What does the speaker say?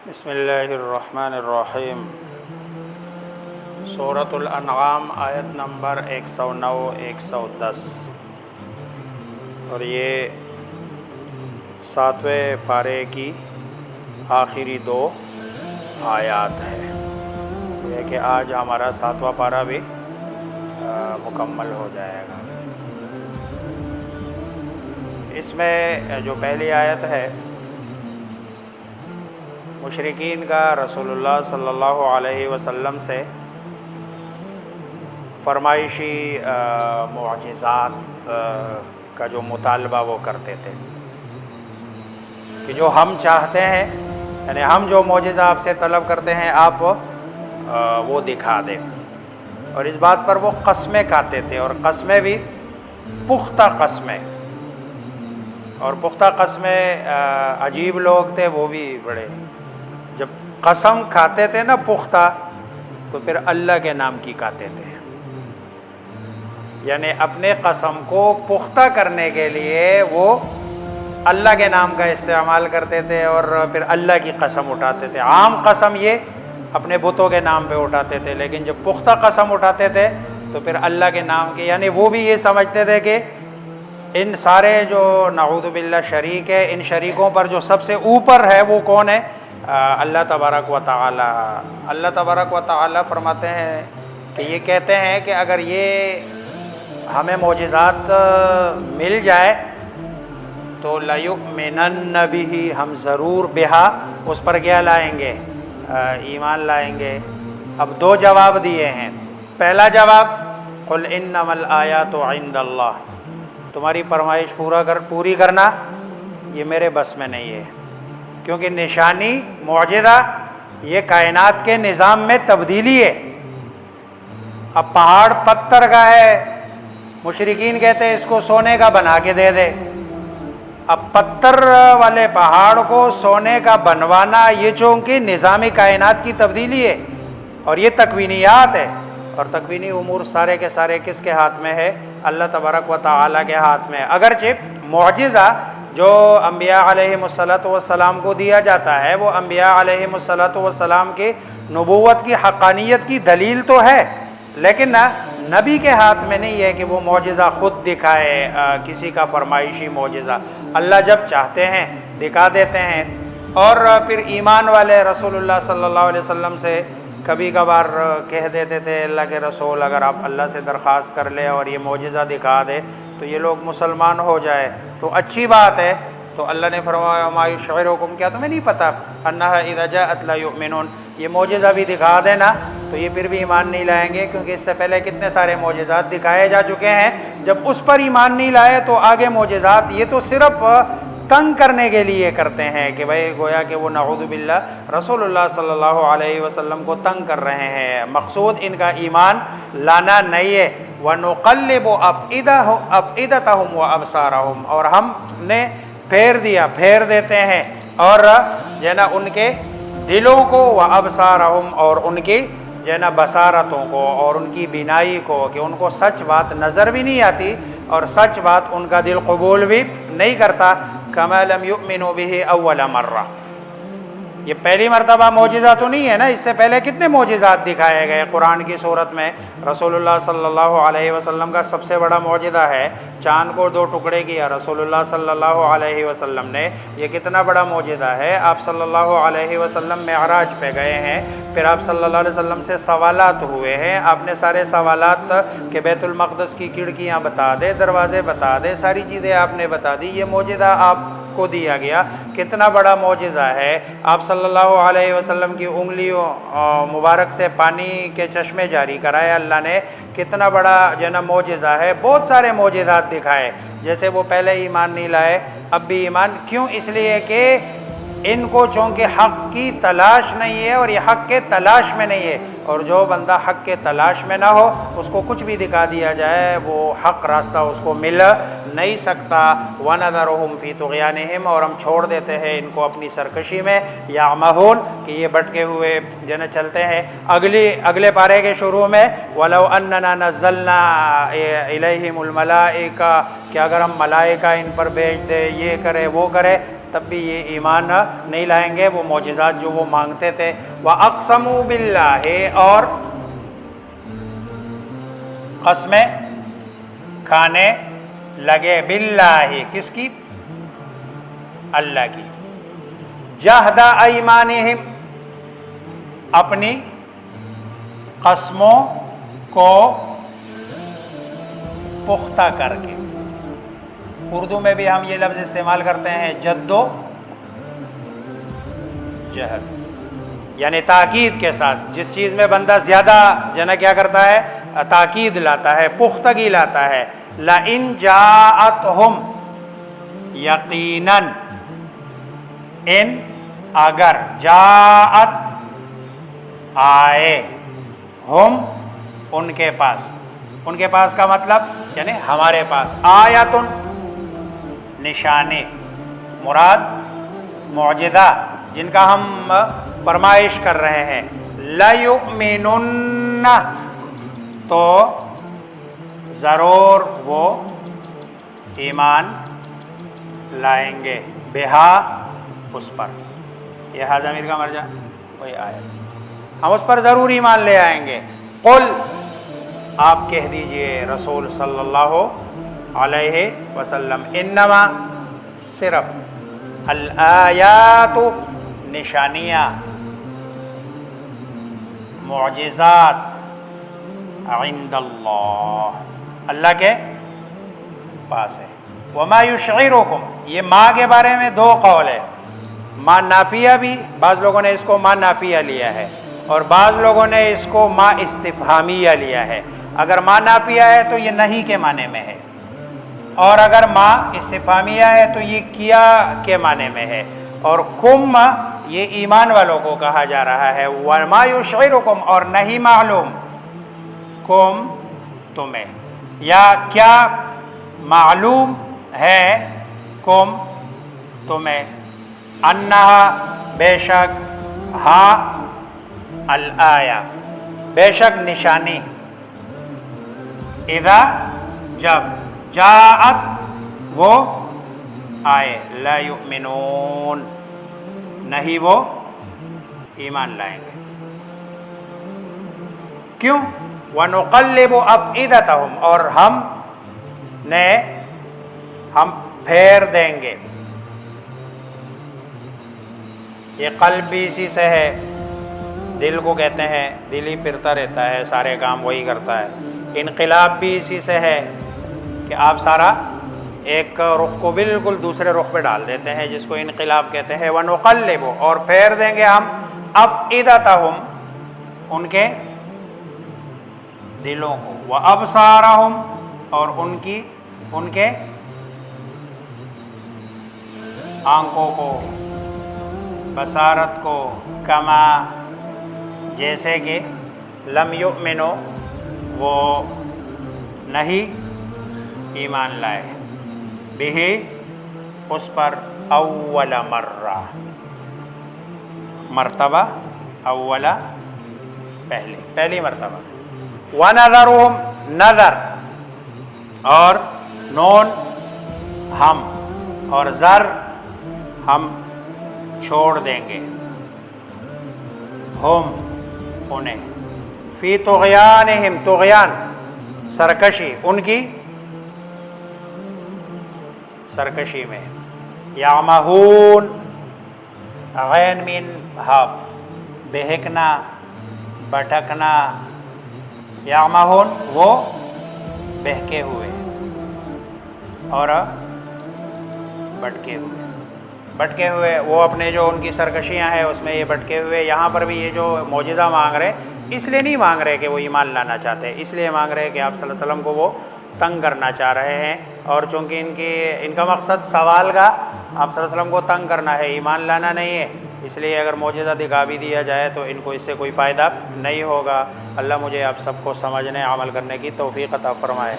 بسم اللہ الرحمن الرحیم۔ سورۃ الانعام آیت نمبر 109 110، اور یہ 7ویں پارے کی آخری 2 آیات ہے۔ یہ کہ آج ہمارا 7واں پارہ بھی مکمل ہو جائے گا۔ اس میں جو پہلی آیت ہے، مشرکین کا رسول اللہ صلی اللہ علیہ وسلم سے فرمائشی معجزات کا جو مطالبہ وہ کرتے تھے کہ جو ہم چاہتے ہیں، یعنی ہم جو معجزہ آپ سے طلب کرتے ہیں آپ وہ دکھا دیں، اور اس بات پر وہ قسمیں کھاتے تھے، اور قسمیں بھی پختہ قسمیں، اور پختہ قسمیں عجیب لوگ تھے وہ بھی بڑے، جب قسم کھاتے تھے نا پختہ تو پھر اللہ کے نام کی کھاتے تھے، یعنی اپنے قسم کو پختہ کرنے کے لیے وہ اللہ کے نام کا استعمال کرتے تھے، اور پھر اللہ کی قسم اٹھاتے تھے۔ عام قسم یہ اپنے بتوں کے نام پہ اٹھاتے تھے، لیکن جب پختہ قسم اٹھاتے تھے تو پھر اللہ کے نام کی، یعنی وہ بھی یہ سمجھتے تھے کہ ان سارے جو نعوذ باللہ شریک ہے، ان شریکوں پر جو سب سے اوپر ہے وہ کون ہے؟ اللہ تبارک و تعالی۔ اللہ تبارک و تعالی فرماتے ہیں کہ یہ کہتے ہیں کہ اگر یہ ہمیں معجزات مل جائے تو لَيُؤْمِنَنَّ بِهِ، ہم ضرور بہا اس پر کیا لائیں گے؟ ایمان لائیں گے۔ اب 2 جواب دیے ہیں۔ پہلا جواب قُلْ إِنَّمَا الْآيَاتُ عِنْدَ اللَّهِ، تمہاری فرمائش پوری کرنا یہ میرے بس میں نہیں ہے، کیونکہ نشانی معجزہ یہ کائنات کے نظام میں تبدیلی ہے۔ اب پہاڑ پتھر کا ہے، مشرکین کہتے ہیں اس کو سونے کا بنا کے دے دے۔ اب پتھر والے پہاڑ کو سونے کا بنوانا یہ چونکہ نظام کائنات کی تبدیلی ہے، اور یہ تکوینیات ہے، اور تکوینی امور سارے کے سارے کس کے ہاتھ میں ہے؟ اللہ تبارک و تعالی کے ہاتھ میں۔ اگرچہ معجزہ جو انبیاء علیہم السلام کو دیا جاتا ہے وہ انبیاء علیہم السلام کی نبوت کی حقانیت کی دلیل تو ہے، لیکن نبی کے ہاتھ میں نہیں ہے کہ وہ معجزہ خود دکھائے، کسی کا فرمائشی معجزہ۔ اللہ جب چاہتے ہیں دکھا دیتے ہیں، اور پھر ایمان والے رسول اللہ صلی اللہ علیہ وسلم سے کبھی کبھار کہہ دیتے تھے اللہ کے رسول اگر آپ اللہ سے درخواست کر لیں اور یہ معجزہ دکھا دے تو یہ لوگ مسلمان ہو جائے تو اچھی بات ہے۔ تو اللہ نے فرمایا ما یشعرکم، کیا تمہیں نہیں پتہ انھا اذا جاءت لا یؤمنون، یہ معجزہ بھی دکھا دینا تو یہ پھر بھی ایمان نہیں لائیں گے، کیونکہ اس سے پہلے کتنے سارے معجزات دکھائے جا چکے ہیں۔ جب اس پر ایمان نہیں لائے تو آگے معجزات یہ تو صرف تنگ کرنے کے لیے کرتے ہیں کہ بھئی گویا کہ وہ نعوذ باللہ رسول اللہ صلی اللہ علیہ وسلم کو تنگ کر رہے ہیں، مقصود ان کا ایمان لانا نہیں ہے۔ وَنُقَلِّبُ أَفْئِدَتَهُمْ وَأَبْصَارَهُمْ، اور ہم نے پھیر دیتے ہیں اور نا ان کے دلوں کو، وَأَبْصَارَهُمْ، اور ان کی نا بصارتوں کو، اور ان کی بینائی کو، کہ ان کو سچ بات نظر بھی نہیں آتی اور سچ بات ان کا دل قبول بھی نہیں کرتا۔ كَمَا لَمْ يُؤْمِنُوا بِهِ أَوَّلَ مَرَّةٍ، یہ پہلی مرتبہ معجزہ تو نہیں ہے نا، اس سے پہلے کتنے معجزات دکھائے گئے قرآن کی صورت میں۔ رسول اللہ صلی اللہ علیہ وسلم کا سب سے بڑا معجزہ ہے چاند کو 2 ٹکڑے کیا رسول اللہ صلی اللہ علیہ وسلم نے، یہ کتنا بڑا معجزہ ہے۔ آپ صلی اللہ علیہ وسلم معراج پہ گئے ہیں، پھر آپ صلی اللہ علیہ وسلم سے سوالات ہوئے ہیں، آپ نے سارے سوالات کہ بیت المقدس کی کھڑکیاں بتا دے، دروازے بتا دے، ساری چیزیں آپ نے بتا دی، یہ معجزہ آپ کو دیا گیا، کتنا بڑا معجزہ ہے۔ آپ صلی اللہ علیہ وسلم کی انگلیوں مبارک سے پانی کے چشمے جاری کرائے اللہ نے، کتنا بڑا معجزہ ہے۔ بہت سارے معجزات دکھائے، جیسے وہ پہلے ایمان نہیں لائے اب بھی ایمان کیوں؟ اس لیے کہ ان کو چونکہ حق کی تلاش نہیں ہے، اور یہ حق کے تلاش میں نہیں ہے، اور جو بندہ حق کے تلاش میں نہ ہو اس کو کچھ بھی دکھا دیا جائے وہ حق راستہ اس کو مل نہیں سکتا۔ وَنَذَرُهُمْ فِي طُغْيَانِهِمْ، اور ہم چھوڑ دیتے ہیں ان کو اپنی سرکشی میں، يَعْمَهُونَ، کہ یہ بھٹکے ہوئے چلتے ہیں۔ اگلے پارے کے شروع میں وَلَوْ أَنَّنَا نَزَّلْنَا إِلَيْهِمُ الْمَلَائِكَةَ، کہ اگر ہم ملائکہ ان پر بھیج دے، یہ کرے وہ کرے، تب بھی یہ ایمان نہیں لائیں گے وہ معجزات جو وہ مانگتے تھے۔ وَأَقْسَمُوا بِاللَّهِ، اور قسمیں کھانے لگے، باللہ، کس کی؟ اللہ کی۔ جہد ایمانہم، اپنی قسموں کو پختہ کر کے۔ اردو میں بھی ہم یہ لفظ استعمال کرتے ہیں جد و جہد، یعنی تاکید کے ساتھ جس چیز میں بندہ زیادہ کیا کرتا ہے، تاکید لاتا ہے، پختگی لاتا ہے۔ لَإِن جَاءَتْهُمْ، یقیناً، ان اگر، جاءت آئے، ہم ان کے پاس، ان کے پاس کا مطلب یعنی ہمارے پاس، آیتن نشانی، مراد معجزہ جن کا ہم فرمائش کر رہے ہیں، لَيُؤْمِنُنَّ، تو ضرور وہ ایمان لائیں گے، بہا، اس پر، یہ ہا ضمیر کا مرجع وہی آیت، ہم اس پر ضرور ایمان لے آئیں گے۔ قل، آپ کہہ دیجئے رسول صلی اللہ علیہ وسلم، انما، صرف، الآیات، نشانیاں، معجزات، عند اللہ، اللہ کے پاس ہے۔ وما یشعرکم، یہ ما کے بارے میں دو قول ہے، ما نافیہ بھی، بعض لوگوں نے اس کو ما نافیہ لیا ہے اور بعض لوگوں نے اس کو ما استفہامیہ لیا ہے۔ اگر ما نافیہ ہے تو یہ نہیں کے معنی میں ہے، اور اگر ما استفہامیہ ہے تو یہ کیا کے معنی میں ہے، اور کم یہ ایمان والوں کو کہا جا رہا ہے۔ وما یشعرکم، اور نہیں معلوم، کم تمہیں، یا کیا معلوم ہے، کم تمہیں، انہا، بے شک، ہا، الآیہ، بے شک نشانی، اذا، جب، جاءت، وہ آئے، لا یؤمنون، نہیں وہ ایمان لائیں گے۔ کیوں؟ وَنُقَلِّبُ أَفْئِدَتَهُمْ، اور ہم پھیر دیں گے، یہ قلب بھی اسی سے ہے، دل کو کہتے ہیں، دل ہی پھرتا رہتا ہے، سارے کام وہی کرتا ہے۔ انقلاب بھی اسی سے ہے کہ آپ سارا ایک رخ کو بالکل دوسرے رخ پہ ڈال دیتے ہیں، جس کو انقلاب کہتے ہیں۔ وَنُقَلِّبُ، اور پھیر دیں گے ہم، أَفْئِدَتَهُمْ، ان کے دلوں کو، وَأَبْصَارَهُمْ، اور ان کے آنکھوں کو، بصارت کو، کما، جیسے کہ، لم یؤمنو، وہ نہیں ایمان لائے، بہ، اس پر، اول مرہ، مرتبہ، اول، پہلی مرتبہ۔ وَنَذَرُهُمْ، نظر، اور نون ہم، اور زر ہم چھوڑ دیں گے، ہم انہیں، فی طغیانہم، طغیان، سرکشی، ان کی سرکشی میں، یعمہون، غین مین بھاپ، بہکنا، بھٹکنا، یعمہون، وہ بہکے ہوئے اور بھٹکے ہوئے، وہ اپنے جو ان کی سرکشیاں ہیں اس میں یہ بھٹکے ہوئے۔ یہاں پر بھی یہ جو معجزہ مانگ رہے، اس لیے نہیں مانگ رہے کہ وہ ایمان لانا چاہتے، اس لیے مانگ رہے کہ آپ صلی اللہ علیہ وسلم کو وہ تنگ کرنا چاہ رہے ہیں، اور چونکہ ان کا مقصد سوال کا آپ صلی اللہ علیہ وسلم کو تنگ کرنا ہے، ایمان لانا نہیں ہے، اس لیے اگر معجزہ دکھا بھی دیا جائے تو ان کو اس سے کوئی فائدہ نہیں ہوگا۔ اللہ مجھے آپ سب کو سمجھنے، عمل کرنے کی توفیق عطا فرمائے۔